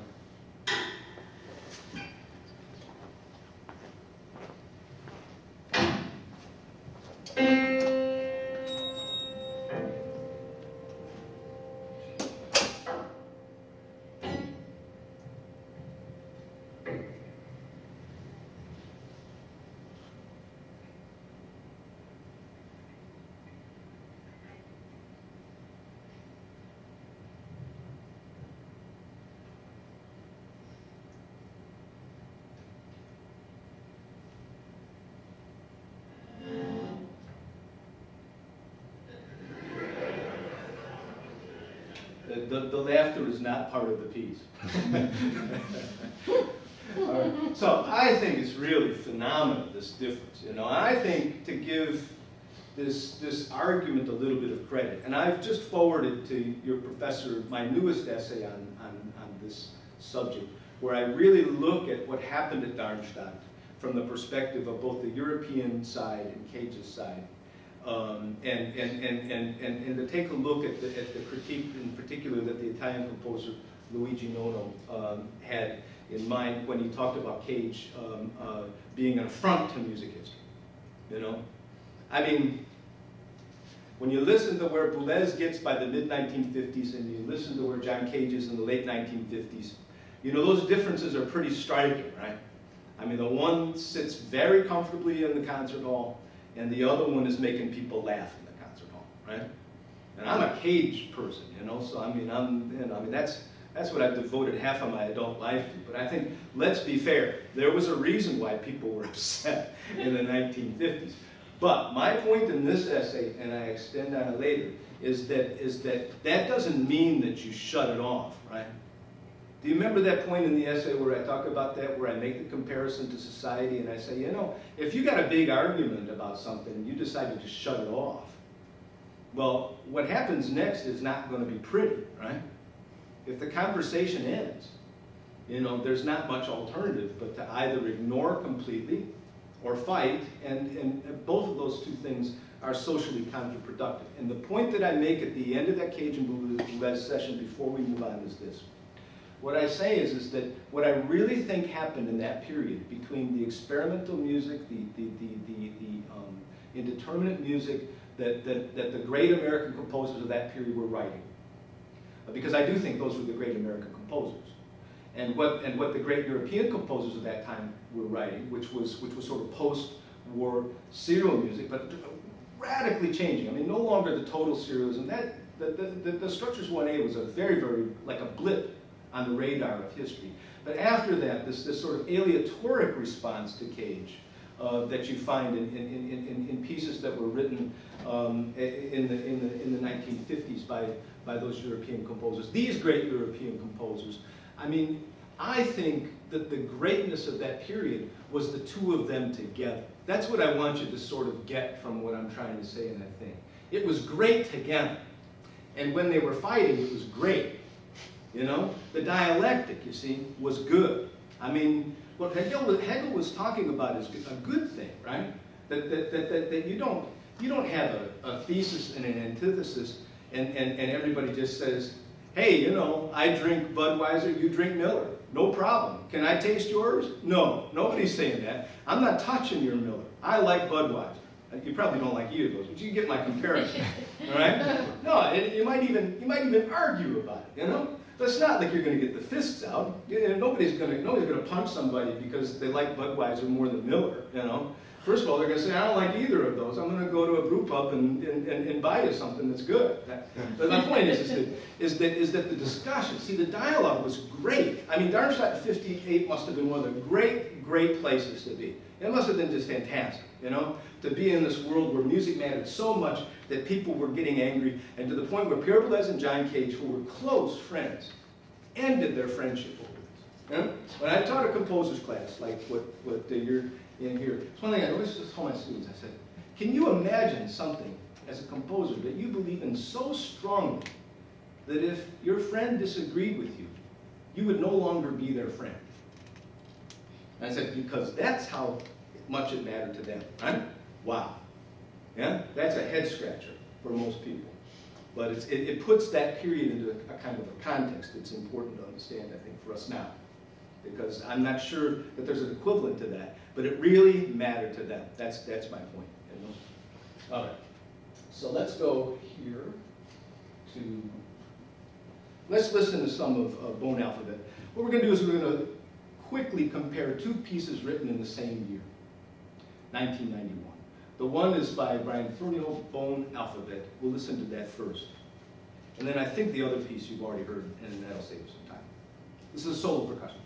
The laughter is not part of the piece. All right. So I think it's really phenomenal, this difference. I think to give this argument a little bit of credit, and I've just forwarded to your professor my newest essay on this subject, where I really look at what happened at Darmstadt from the perspective of both the European side and Cage's side, and to take a look at the critique in particular that the Italian composer Luigi Nono had in mind when he talked about Cage being an affront to music history. I mean, when you listen to where Boulez gets by the mid-1950s and you listen to where John Cage is in the late 1950s, those differences are pretty striking, right? I mean, the one sits very comfortably in the concert hall, and the other one is making people laugh in the concert hall, right? And I'm a Cage person, so I mean, that's what I've devoted half of my adult life to. But I think, let's be fair, there was a reason why people were upset in the 1950s. But my point in this essay, and I extend on it later, is that doesn't mean that you shut it off, right? Do you remember that point in the essay where I talk about that, where I make the comparison to society, and I say, if you got a big argument about something, you decide to just shut it off. Well, what happens next is not going to be pretty, right? If the conversation ends, there's not much alternative but to either ignore completely or fight, and both of those two things are socially counterproductive. And the point that I make at the end of that Cage and Boulez session before we move on is this. What I say is that what I really think happened in that period between the experimental music, the indeterminate music that the great American composers of that period were writing, because I do think those were the great American composers, and what the great European composers of that time were writing, which was sort of post-war serial music, but radically changing. I mean, no longer the total serialism. The Structures 1A was a very, very, like a blip on the radar of history. But after that, this sort of aleatoric response to Cage that you find in pieces that were written in the 1950s by those European composers, these great European composers. I mean, I think that the greatness of that period was the two of them together. That's what I want you to sort of get from what I'm trying to say in that thing. It was great together. And when they were fighting, it was great. The dialectic, you see, was good. I mean, what Hegel was talking about is a good thing, right? That you don't have a thesis and an antithesis, and everybody just says, hey, I drink Budweiser, you drink Miller. No problem. Can I taste yours? No, nobody's saying that. I'm not touching your Miller. I like Budweiser. You probably don't like either of those, but you get my comparison, all right? No, you might even argue about it, But it's not like you're going to get the fists out. Nobody's going to punch somebody because they like Budweiser more than Miller, First of all, they're going to say, I don't like either of those. I'm going to go to a brew pub and buy you something that's good. But my point is that the discussion, see, the dialogue was great. I mean, Darmstadt 58 must have been one of the great places to be. It must have been just fantastic, to be in this world where music mattered so much that people were getting angry, and to the point where Pierre Boulez and John Cage, who were close friends, ended their friendship over this. When I taught a composer's class, like what you're in here, it's one thing I always told my students. I said, can you imagine something as a composer that you believe in so strongly that if your friend disagreed with you, you would no longer be their friend? And I said, because that's how much it mattered to them, right? Wow. Yeah? That's a head scratcher for most people. But it puts that period into a kind of a context that's important to understand, I think, for us now. Because I'm not sure that there's an equivalent to that, but it really mattered to them. That's my point. All right. So let's go here to, let's listen to some of Bone Alphabet. What we're going to do is we're going to quickly compare two pieces written in the same year, 1991. The one is by Brian Fernio, Bone Alphabet. We'll listen to that first. And then I think the other piece you've already heard, and that'll save us some time. This is a solo percussion piece.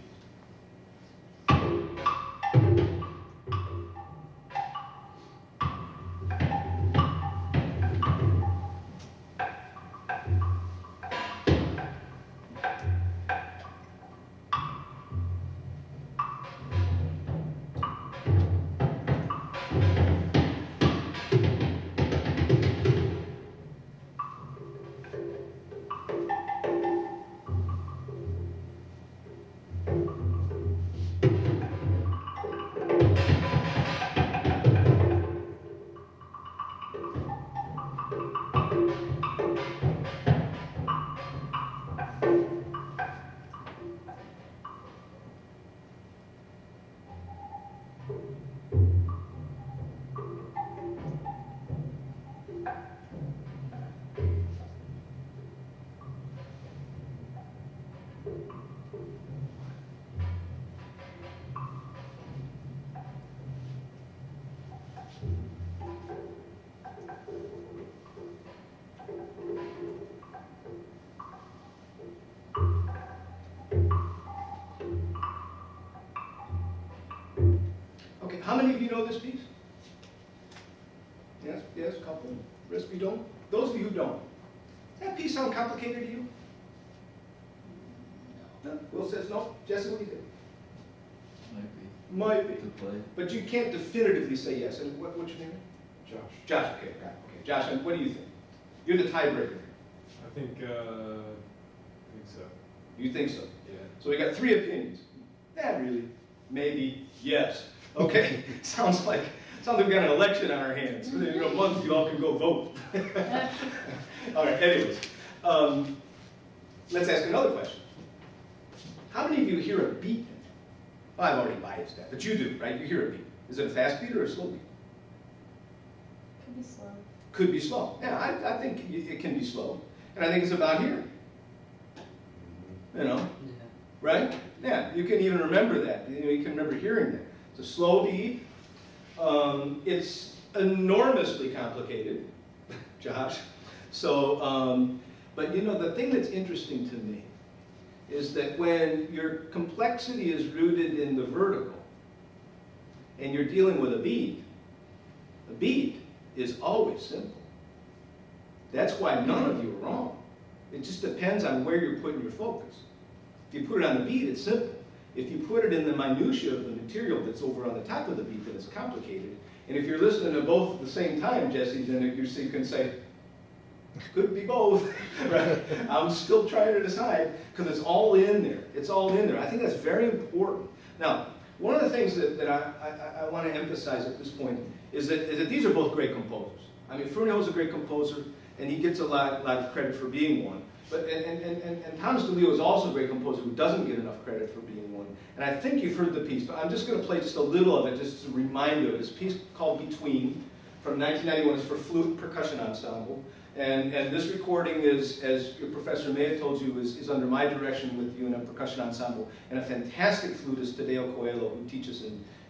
know this piece? Yes, yes, a couple. The rest of you don't? Those of you who don't. Does that piece sound complicated to you? No. Will says no. Jesse, what do you think? Might be. To play. But you can't definitively say yes. And what's your name? Josh. Josh, okay, got it. Okay. Josh, and what do you think? You're the tiebreaker. I think so. You think so? Yeah. So we got 3 opinions. Not really. Maybe. Yes. Okay. sounds like we got an election on our hands. In a month, you all can go vote. All right. Anyways, let's ask another question. How many of you hear a beat? Well, I've already biased that, but you do, right? You hear a beat. Is it a fast beat or a slow beat? Could be slow. Could be slow. Yeah, I think it can be slow. And I think it's about here. You know, Yeah. right? Yeah, you can even remember that. You can remember hearing that. It's a slow beat. It's enormously complicated, Josh. So, but you know, the thing that's interesting to me is that when your complexity is rooted in the vertical and you're dealing with a beat is always simple. That's why none of you are wrong. It just depends on where you're putting your focus. If you put it on the beat, it's simple. If you put it in the minutiae of the material that's over on the top of the beat, then it's complicated. And if you're listening to both at the same time, Jesse, then you can say, could be both, right? I'm still trying to decide, because it's all in there. It's all in there. I think that's very important. Now, one of the things that I want to emphasize at this point is that these are both great composers. I mean, Fernio's a great composer, and he gets a lot of credit for being one. But and Thomas DeLeo is also a great composer who doesn't get enough credit for being one. And I think you've heard the piece, but I'm just going to play just a little of it, just to remind you of this piece called Between, from 1991. It's for flute percussion ensemble. And this recording is, as your professor may have told you, is under my direction with UNM Percussion Ensemble, and a fantastic flutist, Tadeo Coelho, who teaches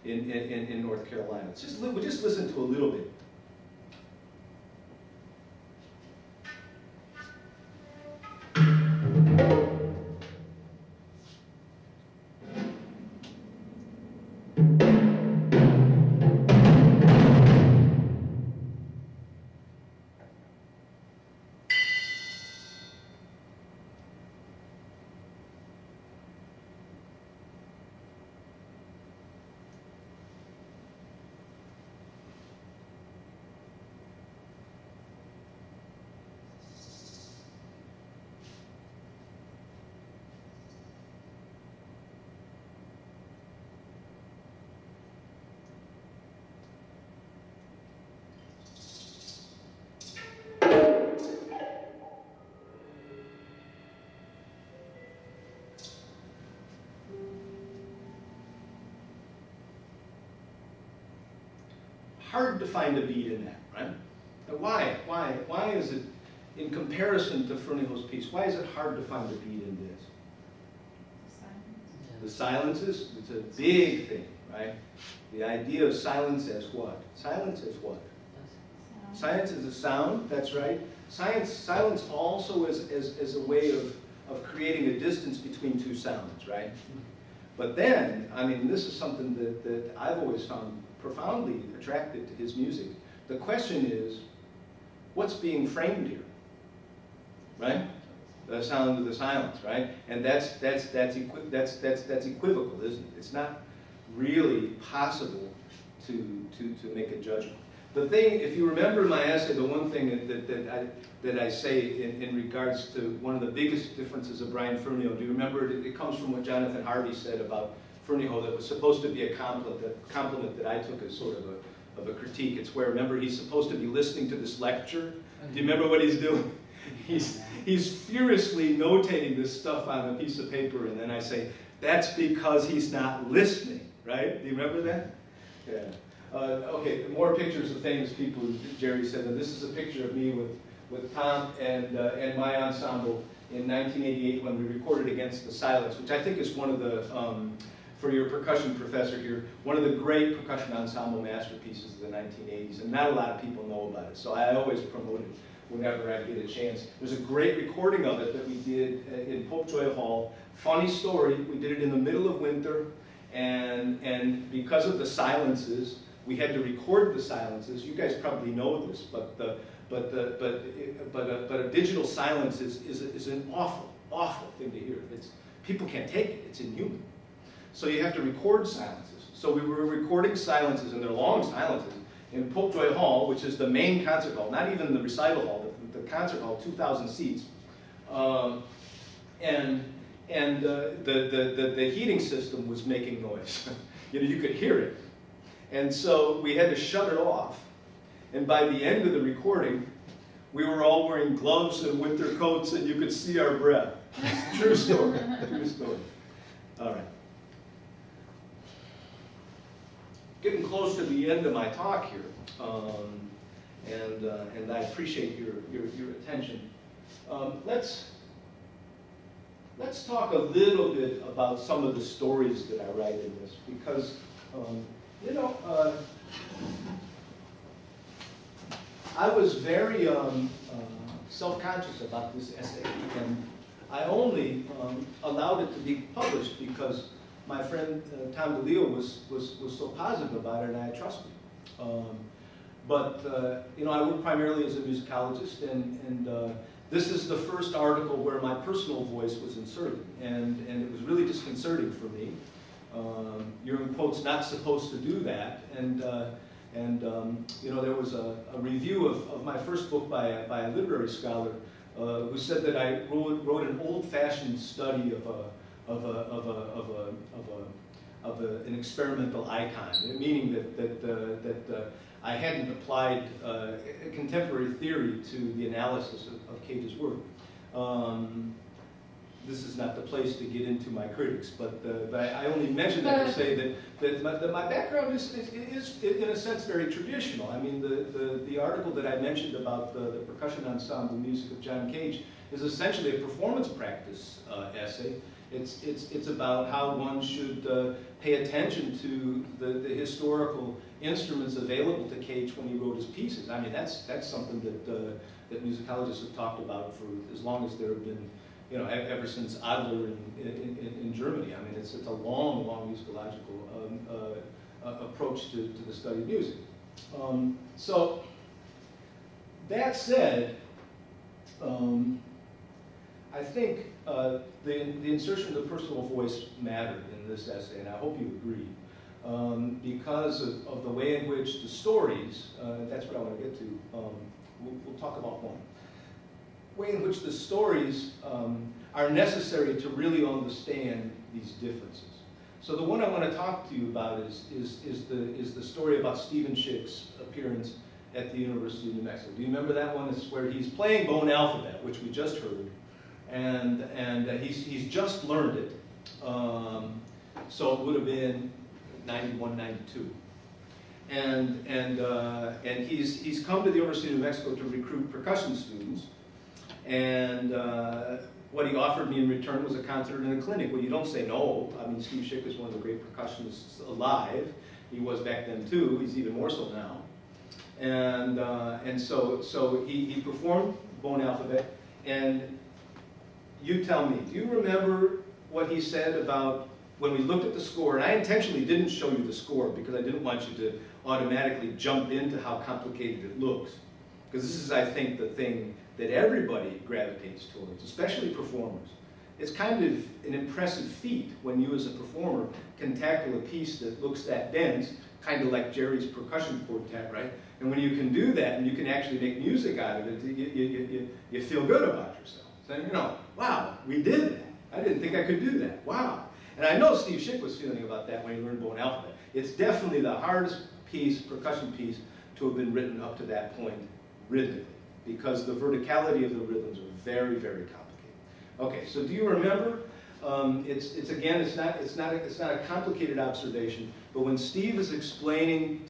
in North Carolina. We'll just listen to a little bit. Hard to find a beat in that, right? Now why is it, in comparison to Fernio's piece, why is it hard to find a beat in this? The silences, it's a big thing, right? The idea of silence as what? Silence as what? Silence is a sound, that's right. Silence also is a way of creating a distance between two sounds, right? But then, I mean, this is something that I've always found profoundly attractive to his music. The question is, what's being framed here, right? The sound of the silence, right? And that's equivocal, isn't it? It's not really possible to make a judgment. The thing, if you remember my essay, the one thing that I say in regards to one of the biggest differences of Brian Fernio, do you remember it comes from what Jonathan Harvey said about Fernio that was supposed to be a compliment that I took as sort of a critique. It's where, remember, he's supposed to be listening to this lecture. Do you remember what he's doing? He's furiously notating this stuff on a piece of paper, and then I say, that's because he's not listening, right? Do you remember that? Yeah. Okay, more pictures of famous people, Jerry said. And this is a picture of me with Tom and my ensemble in 1988 when we recorded Against the Silence, which I think is one of the, for your percussion professor here, one of the great percussion ensemble masterpieces of the 1980s. And not a lot of people know about it, so I always promote it whenever I get a chance. There's a great recording of it that we did in Popejoy Hall. Funny story, we did it in the middle of winter, and because of the silences, we had to record the silences. You guys probably know this, but a digital silence is an awful thing to hear. People can't take it. It's inhuman. So you have to record silences. So we were recording silences, and they're long silences, in Popejoy Hall, which is the main concert hall, not even the recital hall, the concert hall, 2,000 seats. And the heating system was making noise. You could hear it. And so we had to shut it off. And by the end of the recording, we were all wearing gloves and winter coats, and you could see our breath. True story. True story. All right. Getting close to the end of my talk here, and I appreciate your attention. Let's talk a little bit about some of the stories that I write in this, because I was very self-conscious about this essay, and I only allowed it to be published because my friend Tom DeLeo was so positive about it, and I trust him. I work primarily as a musicologist, and this is the first article where my personal voice was inserted, and it was really disconcerting for me. You're in quotes not supposed to do that, and there was a review of my first book by a literary scholar who said that I wrote an old-fashioned study of an experimental icon, meaning that I hadn't applied contemporary theory to the analysis of Cage's work. This is not the place to get into my critics, but I only mention that to say that my background is in a sense very traditional. I mean, the article that I mentioned about the percussion ensemble music of John Cage is essentially a performance practice essay. It's about how one should pay attention to the historical instruments available to Cage when he wrote his pieces. I mean, that's something that musicologists have talked about for as long as there have been, ever since Adler in Germany. I mean, it's a long musicological approach to the study of music. So that said, I think the insertion of the personal voice mattered in this essay, and I hope you agree, because of the way in which the stories, that's what I want to get to, we'll talk about one, way in which the stories are necessary to really understand these differences. So the one I want to talk to you about is the story about Stephen Schick's appearance at the University of New Mexico. Do you remember that one? It's where he's playing Bone Alphabet, which we just heard, and he's just learned it. So it would have been 91, 92. And he's come to the University of New Mexico to recruit percussion students, and what he offered me in return was a concert in a clinic. Well, you don't say no. I mean, Steve Schick is one of the great percussionists alive. He was back then too. He's even more so now. And so he performed Bone Alphabet, and you tell me, do you remember what he said about when we looked at the score? And I intentionally didn't show you the score because I didn't want you to automatically jump into how complicated it looks. Because this is, I think, the thing that everybody gravitates towards, especially performers. It's kind of an impressive feat when you as a performer can tackle a piece that looks that dense, kind of like Jerry's percussion quartet, right? And when you can do that and you can actually make music out of it, you feel good about yourself. Saying, wow, we did that. I didn't think I could do that. Wow. And I know Steve Schick was feeling about that when he learned Bone Alphabet. It's definitely the hardest percussion piece to have been written up to that point rhythmically, because the verticality of the rhythms are very, very complicated. Okay, so do you remember? It's not a complicated observation, but when Steve is explaining